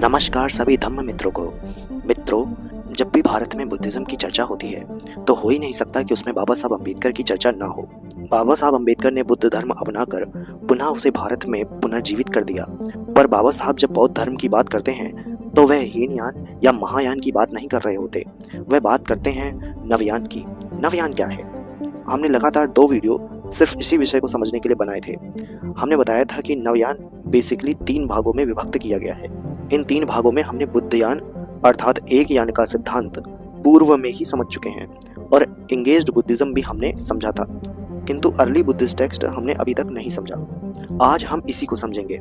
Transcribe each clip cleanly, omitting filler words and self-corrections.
नमस्कार सभी धम्म मित्रों को। मित्रों, जब भी भारत में बुद्धिज्म की चर्चा होती है तो हो ही नहीं सकता कि उसमें बाबा साहब अम्बेडकर की चर्चा ना हो। बाबा साहब अम्बेडकर ने बुद्ध धर्म अपनाकर पुनः उसे भारत में पुनर्जीवित कर दिया। पर बाबा साहब जब बौद्ध धर्म की बात करते हैं तो वह हीनयान या महायान की बात नहीं कर रहे होते, वह बात करते हैं नवयान की। नवयान क्या है? हमने लगातार 2 वीडियो सिर्फ इसी विषय को समझने के लिए बनाए थे। हमने बताया था कि नवयान बेसिकली 3 भागों में विभक्त किया गया है। इन 3 भागों में हमने बुद्धयान अर्थात एक यान का सिद्धांत पूर्व में ही समझ चुके हैं और एंगेज्ड बुद्धिज्म भी हमने समझा था, किंतु अर्ली बुद्धिस्ट टेक्स्ट हमने अभी तक नहीं समझा। आज हम इसी को समझेंगे।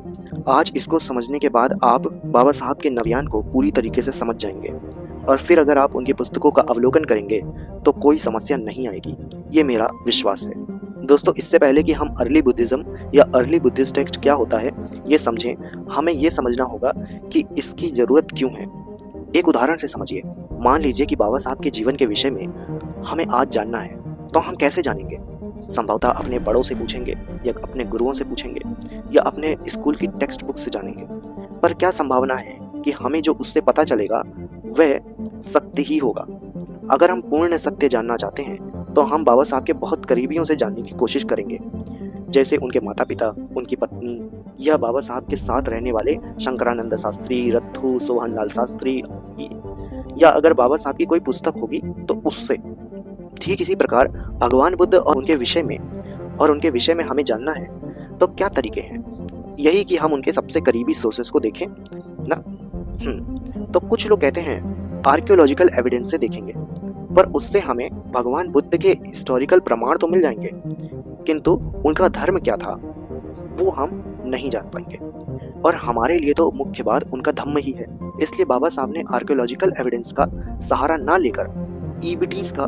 आज इसको समझने के बाद आप बाबा साहब के नवयान को पूरी तरीके से समझ जाएंगे और फिर अगर आप उनकी पुस्तकों का अवलोकन करेंगे तो कोई समस्या नहीं आएगी, ये मेरा विश्वास है। दोस्तों, इससे पहले कि हम अर्ली बुद्धिज्म या अर्ली बुद्धिस्ट टेक्स्ट क्या होता है ये समझें, हमें ये समझना होगा कि इसकी ज़रूरत क्यों है। एक उदाहरण से समझिए। मान लीजिए कि बाबा साहब के जीवन के विषय में हमें आज जानना है, तो हम कैसे जानेंगे? संभवतः अपने बड़ों से पूछेंगे या अपने गुरुओं से पूछेंगे या अपने स्कूल की टेक्स्ट बुक से जानेंगे। पर क्या संभावना है कि हमें जो उससे पता चलेगा वह सत्य ही होगा? अगर हम पूर्ण सत्य जानना चाहते हैं तो हम बाबा साहब के बहुत करीबियों से जानने की कोशिश करेंगे, जैसे उनके माता पिता, उनकी पत्नी या बाबा साहब के साथ रहने वाले शंकरानंद शास्त्री, रत्थू, सोहन लाल शास्त्री, या अगर बाबा साहब की कोई पुस्तक होगी तो उससे। ठीक इसी प्रकार भगवान बुद्ध और उनके विषय में हमें जानना है तो क्या तरीके हैं? यही कि हम उनके सबसे करीबी सोर्सेस को देखें ना। तो कुछ लोग कहते हैं आर्कियोलॉजिकल एविडेंस से देखेंगे, पर उससे हमें भगवान बुद्ध के हिस्टोरिकल प्रमाण तो मिल जाएंगे, किंतु उनका धर्म क्या था वो हम नहीं जान पाएंगे। और हमारे लिए तो मुख्य बात उनका धम्म ही है। इसलिए बाबा साहब ने आर्कियोलॉजिकल एविडेंस का सहारा ना लेकर ईबीटीज का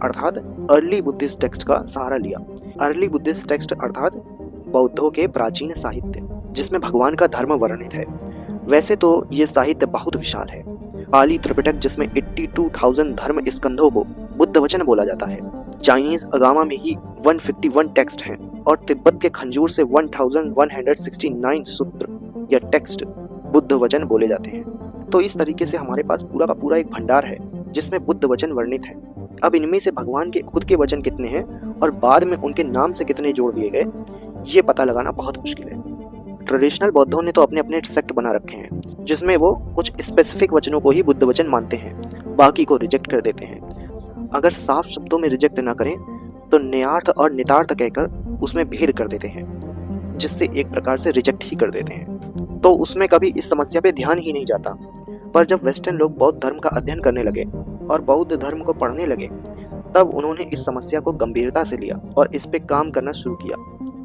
अर्थात अर्ली बुद्धिस्ट टेक्स्ट का सहारा लिया। अर्ली बुद्धिस्ट टेक्स्ट अर्थात बौद्धों के प्राचीन साहित्य जिसमें भगवान का धर्म वर्णित है। वैसे तो ये साहित्य बहुत विशाल है। पाली त्रिपिटक जिसमें 82,000 धर्म स्कंधों को बुद्ध वचन बोला जाता है। चाइनीज अगामा में ही 151 टेक्स्ट हैं और तिब्बत के खंजूर से 1169 सूत्र या टेक्स्ट बुद्ध वचन बोले जाते हैं। तो इस तरीके से हमारे पास पूरा का पूरा एक भंडार है जिसमें बुद्ध वचन वर्णित है। अब इनमें से भगवान के खुद के वचन कितने हैं और बाद में उनके नाम से कितने जोड़ दिए गए, ये पता लगाना बहुत मुश्किल है। ट्रेडिशनल बौद्धों ने तो अपने अपने सेक्ट बना रखे हैं जिसमें वो कुछ स्पेसिफिक वचनों को ही बुद्ध वचन मानते हैं, बाकी को रिजेक्ट कर देते हैं। अगर साफ शब्दों में रिजेक्ट ना करें तो न्यार्थ और नितार्थ कहकर उसमें भेद कर देते हैं, जिससे एक प्रकार से रिजेक्ट ही कर देते हैं। तो उसमें कभी इस समस्या पे ध्यान ही नहीं जाता। पर जब वेस्टर्न लोग बौद्ध धर्म का अध्ययन करने लगे और बौद्ध धर्म को पढ़ने लगे, तब उन्होंने इस समस्या को गंभीरता से लिया और इस पे काम करना शुरू किया।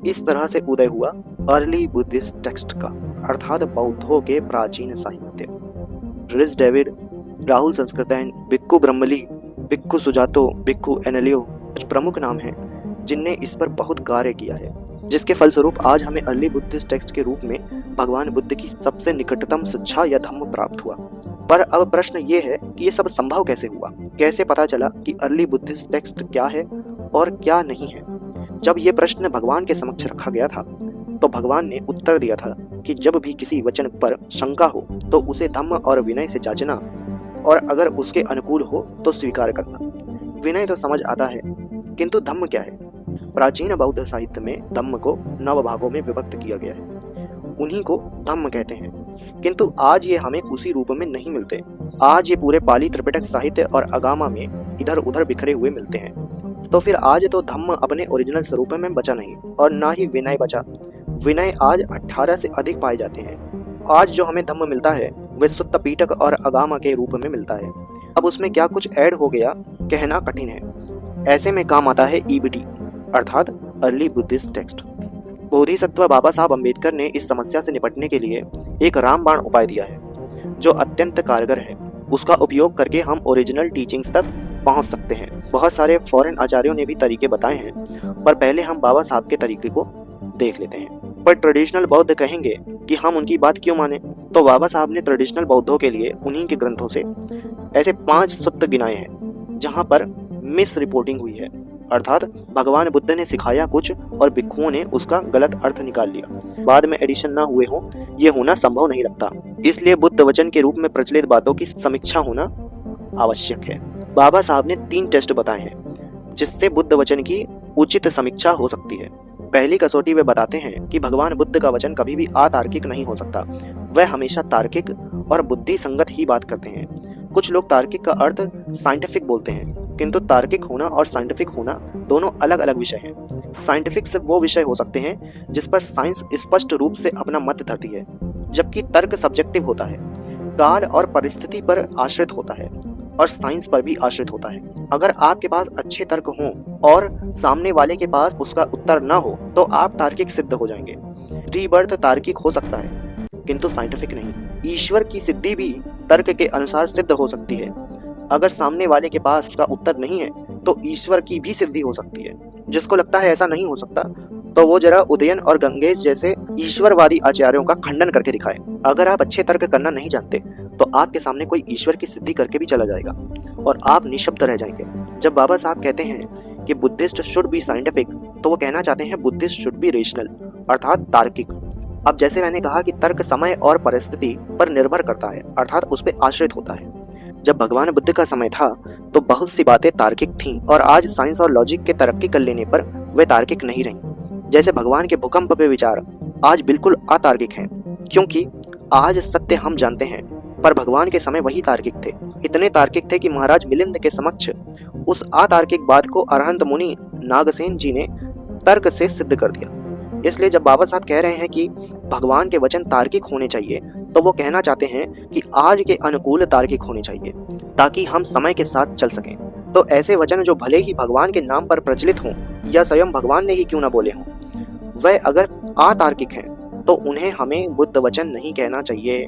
इस तरह से उदय हुआ अर्ली बुद्धिस्ट टेक्स्ट का अर्थात बौद्धों के प्राचीन साहित्य। रिस डेविड, राहुल संस्कृतैन, भिक्खु ब्रह्मली, भिक्खु सुजातो, भिक्खु एनेलियो कुछ प्रमुख नाम हैं जिनने इस पर बहुत कार्य किया है, जिसके फलस्वरूप आज हमें अर्ली बुद्धिस्ट टेक्स्ट के रूप में भगवान बुद्ध की सबसे निकटतम शिक्षा या धम्म प्राप्त हुआ। पर अब प्रश्न ये है कि ये सब संभव कैसे हुआ? कैसे पता चला कि अर्ली बुद्धिस्ट टेक्स्ट क्या है और क्या नहीं है? जब ये प्रश्न भगवान के समक्ष रखा गया था तो भगवान ने उत्तर दिया था कि जब भी किसी वचन पर शंका हो तो उसे धम्म और विनय से जांचना और अगर उसके अनुकूल हो तो स्वीकार करना। विनय तो समझ आता है, किंतु धम्म क्या है? प्राचीन बौद्ध साहित्य में धम्म को 9 भागों में विभक्त किया गया है, उन्हीं को धम्म कहते हैं, किंतु आज ये हमें उसी रूप में नहीं मिलते। आज ये पूरे पाली त्रिपिटक साहित्य और अगामा में इधर उधर बिखरे हुए मिलते हैं। तो फिर आज तो धम्म अपने ओरिजिनल स्वरूप में बचा नहीं और ना ही विनय बचा। विनय आज 18 से अधिक पाए जाते हैं। आज जो हमें धम्म मिलता है वह सुत्त पीटक और अगामा के रूप में मिलता है। अब उसमें क्या कुछ ऐड हो गया कहना कठिन है। ऐसे में काम आता है ईबीटी अर्थात अर्ली बुद्धिस्ट टेक्स्ट। बोधिसत्व बाबा साहब अम्बेडकर ने इस समस्या से निपटने के लिए एक रामबाण उपाय दिया है जो अत्यंत कारगर है। उसका उपयोग करके हम ओरिजिनल टीचिंग्स तक पहुंच सकते हैं। बहुत सारे फॉरेन आचार्यों ने भी तरीके बताए हैं, पर पहले हम बाबा साहब के तरीके को देख लेते हैं। पर ट्रेडिशनल बौद्ध कहेंगे कि हम उनकी बात क्यों माने, तो बाबा साहब ने ट्रेडिशनल बौद्धों के लिए उन्हीं के ग्रंथों से ऐसे 5 सूत्र गिनाए हैं जहां पर मिस रिपोर्टिंग हुई है, अर्थात भगवान बुद्ध ने सिखाया कुछ और भिक्षुओं ने उसका गलत अर्थ निकाल लिया। बाद में एडिशन ना हुए हों, ये होना संभव नहीं लगता। इसलिए बुद्ध वचन के रूप में प्रचलित बातों की समीक्षा होना आवश्यक है। बाबा साहब ने 3 टेस्ट बताए हैं जिससे बुद्ध वचन की उचित समीक्षा हो सकती है। पहली कसौटी वे बताते हैं कि भगवान बुद्ध का वचन कभी भी अतार्किक नहीं हो सकता। वह हमेशा तार्किक और बुद्धि संगत ही बात करते हैं। कुछ लोग तार्किक का अर्थ साइंटिफिक बोलते हैं, किंतु तार्किक होना और साइंटिफिक होना दोनों अलग अलग विषय हैं। साइंटिफिक से वो विषय हो सकते हैं जिस पर साइंस स्पष्ट रूप से अपना मत धरती है, जबकि तर्क सब्जेक्टिव होता है, काल और परिस्थिति पर आश्रित होता है और साइंस पर भी आश्रित होता है। अगर आपके पास अच्छे तर्क हों और सामने वाले के पास उसका उत्तर न हो तो आप तार्किक सिद्ध हो जाएंगे। रीबर्थ तार्किक हो सकता है किंतु साइंटिफिक नहीं। ईश्वर की सिद्धि भी तर्क के अनुसार सिद्ध हो सकती है। अगर सामने वाले के पास उसका उत्तर नहीं है तो ईश्वर की भी सिद्धि हो सकती है। जिसको लगता है ऐसा नहीं हो सकता तो वो जरा उदयन और गंगेश जैसे ईश्वरवादी आचार्यों का खंडन करके दिखाए। अगर आप अच्छे तर्क करना नहीं जानते तो आपके सामने कोई ईश्वर की सिद्धि करके भी चला जाएगा और आप निशब्द रह जाएंगे। जब बाबा साहब कहते हैं कि बुद्धिस्ट शुड बी साइंटिफिक तो वो कहना चाहते हैं बुद्धिस्ट शुड बी रेशनल, अर्थात तार्किक। अब जैसे मैंने कहा कि तर्क समय और परिस्थिति पर निर्भर करता है, अर्थात उस पर आश्रित होता है। जब भगवान बुद्ध का समय था तो बहुत सी बातें तार्किक थीं और आज साइंस और लॉजिक के तरक्की कर लेने पर वे तार्किक नहीं रहीं। जैसे भगवान के भूकंप पे विचार आज बिल्कुल अतार्किक हैं, क्योंकि आज सत्य हम जानते हैं, पर भगवान के समय वही तार्किक थे। इतने तार्किक थे कि महाराज मिलिंद के समक्ष उस अतार्किक बात को अरहंत मुनि नागसेन जी ने तर्क से सिद्ध कर दिया। इसलिए जब बाबा साहब कह रहे हैं कि भगवान के वचन तार्किक होने चाहिए तो वो कहना चाहते हैं कि आज के अनुकूल तार्किक होने चाहिए ताकि हम समय के साथ चल सकें। तो ऐसे वचन जो भले ही भगवान के नाम पर प्रचलित हों या स्वयं भगवान ने ही क्यों ना बोले हों, वह अगर अतार्किक हैं तो उन्हें हमें बुद्ध वचन नहीं कहना चाहिए।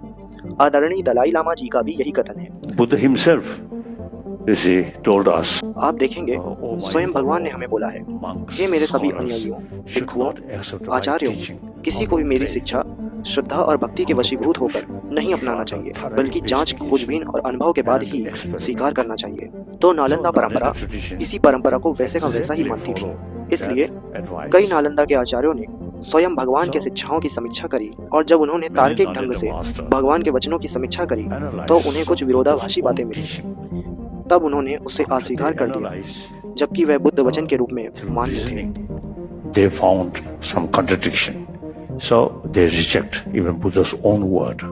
आदरणीय दलाई लामा जी का भी यही कथन है। बुद्ध हिमसेल्फ told us, आप देखेंगे स्वयं भगवान ने हमें बोला है, हे मेरे सभी अनुयायियों, भिक्षुओं, आचार्यों, किसी को भी मेरी शिक्षा, श्रद्धा और भक्ति के वशीभूत होकर नहीं अपनाना चाहिए, बल्कि जांच, खोजबीन और अनुभव के बाद ही स्वीकार करना चाहिए। तो नालंदा परंपरा इसी परंपरा को वैसे का वैसा ही मानती थी। इसलिए कई नालंदा के आचार्यों ने स्वयं भगवान के शिक्षाओं की समीक्षा करी और जब उन्होंने तार्किक ढंग से भगवान के वचनों की समीक्षा करी तो उन्हें कुछ विरोधाभासी बातें मिली। तब उन्होंने उसे अस्वीकार कर दिया, जबकि वह बुद्ध वचन के रूप में मान्य थे। They found some contradiction, so they reject even Buddha's own word.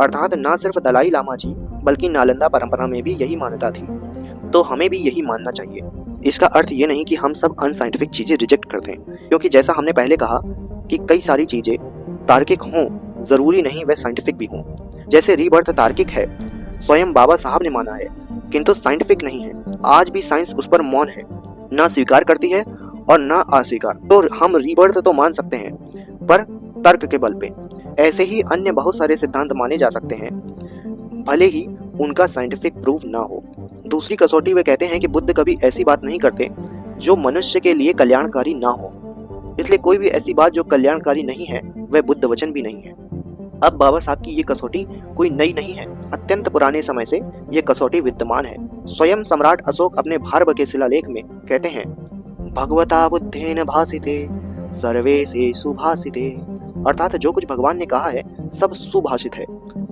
अर्थात न सिर्फ दलाई लामा जी बल्कि नालंदा परंपरा में भी यही मान्यता थी, तो हमें भी यही मानना चाहिए। इसका अर्थ ये नहीं कि हम सब अनसाइंटिफिक चीजें रिजेक्ट कर दें, क्योंकि जैसा हमने पहले कहा कि कई सारी चीजें तार्किक हों, जरूरी नहीं वह साइंटिफिक भी हों। जैसे रीबर्थ तार्किक है, स्वयं बाबा साहब ने माना है, किंतु साइंटिफिक नहीं है। आज भी साइंस उस पर मौन है, न स्वीकार करती है और न अस्वीकार। तो हम रीबर्थ तो मान सकते हैं पर तर्क के बल पे। ऐसे ही अन्य बहुत सारे सिद्धांत माने जा सकते हैं, भले ही उनका साइंटिफिक प्रूफ ना हो। दूसरी कसौटी वे कहते हैं कि बुद्ध कभी ऐसी बात नहीं करते जो मनुष्य के लिए कल्याणकारी ना हो। इसलिए कोई भी ऐसी बात जो कल्याणकारी नहीं है वह बुद्ध वचन भी नहीं है। अब बाबा साहब की ये कसौटी कोई नई नहीं है, अत्यंत पुराने समय से ये कसौटी विद्यमान है। स्वयं सम्राट अशोक अपने भारव के शिलालेख में कहते हैं, भगवता बुद्धेन भासिते सर्वे से सुभाषिते, अर्थात जो कुछ भगवान ने कहा है सब सुभाषित है,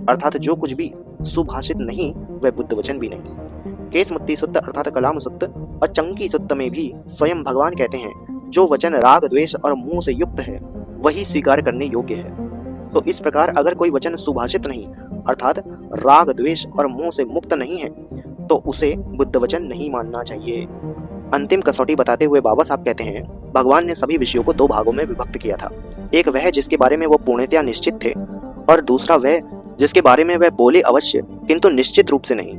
अर्थात जो कुछ भी सुभाषित नहीं वह बुद्ध वचन भी नहीं। केसमुत्ती सुत्त अर्थात कलाम सुत्त और चंकी सुत्त में भी स्वयं भगवान कहते हैं, जो वचन राग द्वेष और मोह से युक्त है वही स्वीकार करने योग्य है। तो इस प्रकार अगर कोई वचन सुभाषित नहीं अर्थात राग द्वेष और मोह से मुक्त नहीं है तो उसे बुद्ध वचन नहीं मानना चाहिए। अंतिम कसौटी बताते हुए बाबा साहब कहते हैं, भगवान ने सभी विषयों को 2 भागों में विभक्त किया था। एक वह जिसके बारे में वो पूर्णतया निश्चित थे और दूसरा वह जिसके बारे में वह बोले अवश्य किंतु निश्चित रूप से नहीं।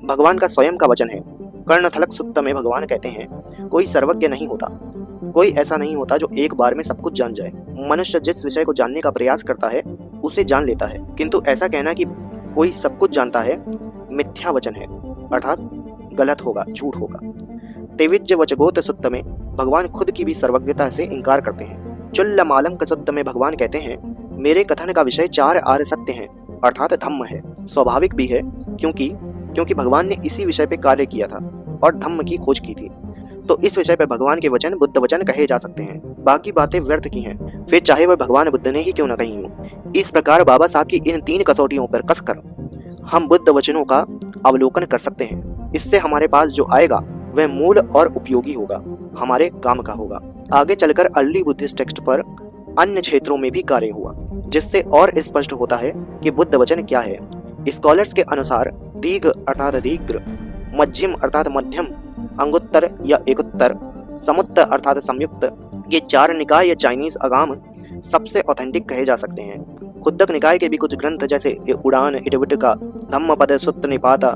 भगवान का स्वयं का वचन है। कर्णथलक सुत्त में भगवान कहते हैं, कोई सर्वज्ञ नहीं होता, कोई ऐसा नहीं होता जो एक बार में सब कुछ जान जाए। मनुष्य जिस विषय को जानने का प्रयास करता है उसे जान लेता है, किंतु ऐसा कहना कि कोई सब कुछ जानता है मिथ्या वचन है, अर्थात गलत होगा, झूठ होगा। तेविज्य वचगोत सुत्त में भगवान खुद की भी सर्वज्ञता से इनकार करते हैं। चुल्ल मालंक सुत्त में भगवान कहते हैं, मेरे कथन का विषय 4 आर्य सत्य हैं, अर्थात धम्म है। स्वाभाविक भी है क्योंकि भगवान ने इसी विषय पे कार्य किया था और धम्म की खोज की थी। तो इस विषय पर भगवान के वचन बुद्ध वचन कहे जा सकते हैं। बाकी बातें व्यर्थ की हैं। फिर चाहे वह भगवान बुद्ध ने ही क्यों न कही हो। इस प्रकार बाबा साहब की इन 3 कसौटियों पर कसकर हम बुद्ध वचनों का अवलोकन कर सकते हैं। इससे हमारे पास जो आएगा वह मूल और उपयोगी होगा, हमारे काम का होगा। आगे चलकर अर्ली बुद्धिस्ट टेक्स्ट पर अन्य क्षेत्रों में भी कार्य हुआ, जिससे और स्पष्ट होता है कि बुद्ध वचन क्या है। स्कॉलर्स के अनुसार दीर्घ अर्थात दीर्घ, मध्यम अर्थात मध्यम, अंगुत्तर या एकोत्तर, समुत्तर अर्थात संयुक्त, ये 4 निकाय या चाइनीज आगम सबसे ऑथेंटिक कहे जा सकते हैं। खुद्दक निकाय के भी कुछ ग्रंथ जैसे उड़ान, इटविटका, धम्मपद सुत्त निपाता,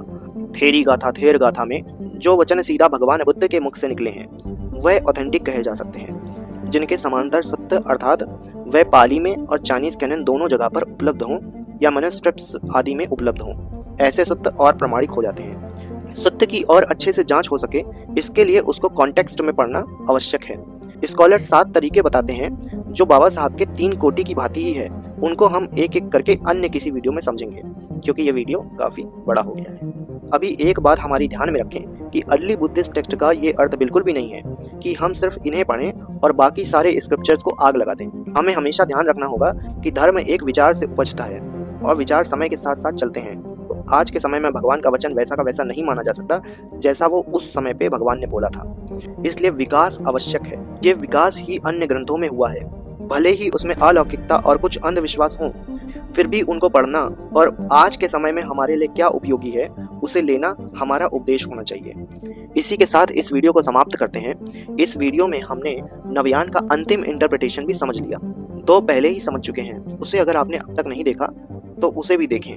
थेरी गाथा, थेर गाथा में जो वचन सीधा भगवान बुद्ध के मुख से निकले हैं वह ऑथेंटिक कहे जा सकते हैं। जिनके समांतर सत्य अर्थात वह पाली में और चाइनीज कैनन दोनों जगह पर उपलब्ध हों या मैन्युस्क्रिप्ट्स आदि में उपलब्ध हों, ऐसे सुत्त और प्रमाणिक हो जाते हैं। सुत्त की और अच्छे से जांच हो सके इसके लिए उसको कॉन्टेक्स्ट में पढ़ना आवश्यक है। स्कॉलर 7 तरीके बताते हैं जो बाबा साहब के 3 कोटि की भांति ही है। उनको हम एक एक करके अन्य किसी वीडियो में समझेंगे, क्योंकि ये वीडियो काफी बड़ा हो गया है। अभी एक बात हमारी ध्यान में रखें कि अर्ली बुद्धिस्ट टेक्स्ट का ये अर्थ बिल्कुल भी नहीं है कि हम सिर्फ इन्हें पढ़ें और बाकी सारे स्क्रिप्चर्स को आग लगा दें। हमें हमेशा ध्यान रखना होगा कि धर्म एक विचार से उपजता है और विचार समय के साथ साथ चलते हैं। तो आज के समय में भगवान का वचन वैसा का वैसा नहीं माना जा सकता जैसा वो उस समय पे भगवान ने बोला था। इसलिए विकास आवश्यक है। ये विकास ही अन्य ग्रंथों में हुआ है। भले ही उसमें अलौकिकता और कुछ अंधविश्वास हों, फिर भी उनको पढ़ना और आज के समय में हमारे लिए क्या उपयोगी है उसे लेना हमारा उपदेश होना चाहिए। इसी के साथ इस वीडियो को समाप्त करते हैं। इस वीडियो में हमने नवयान का अंतिम इंटरप्रिटेशन भी समझ लिया। 2 पहले ही समझ चुके हैं, उसे अगर आपने अब तक नहीं देखा तो उसे भी देखें।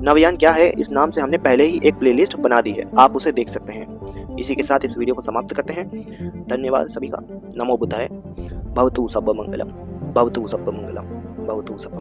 नवयान क्या है इस नाम से हमने पहले ही एक प्लेलिस्ट बना दी है, आप उसे देख सकते हैं। इसी के साथ इस वीडियो को समाप्त करते हैं। धन्यवाद सभी का। नमो बुद्धाय। भवतु सब्बमंगलम, भवतु सब्बमंगलम, भवतु सब्बमंगलम।